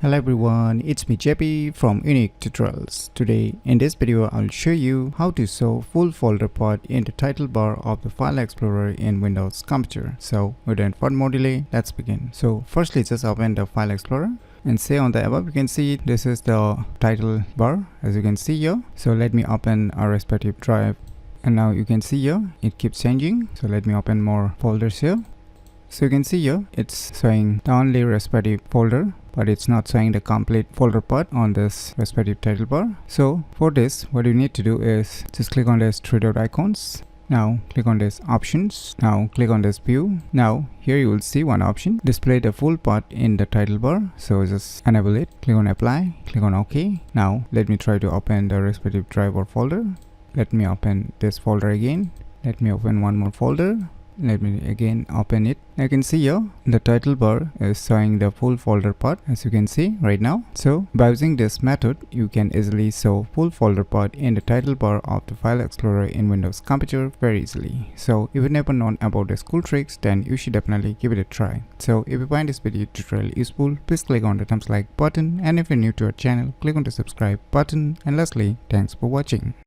Hello everyone, it's me JP from UniqueTutorials. Today in this video I'll show you how to show full folder path in the title bar of the File Explorer in Windows computer. So without further more delay, let's begin. So firstly just open the File Explorer and say on the above you can see this is the title bar as you can see here. So let me open our respective drive and now you can see here it keeps changing. So let me open more folders here. So you can see here it's showing the only respective folder, but it's not showing the complete folder path on this respective title bar. So for this, what you need to do is just click on this three dot icons. Now click on this options. Now click on this view. Now here you will see one option, display the full path in the title bar. So just enable it, click on apply, click on OK. Now let me try to open the respective drive or folder. Let me open this folder again. Let me open one more folder. Let me again open it. I can see here the title bar is showing the full folder path as you can see right now. So by using this method you can easily show full folder path in the title bar of the File Explorer in Windows computer very easily. So if you've never known about these cool tricks, then you should definitely give it a try. So if you find this video tutorial useful, please click on the thumbs like button, and if you're new to our channel, click on the subscribe button, and lastly, thanks for watching.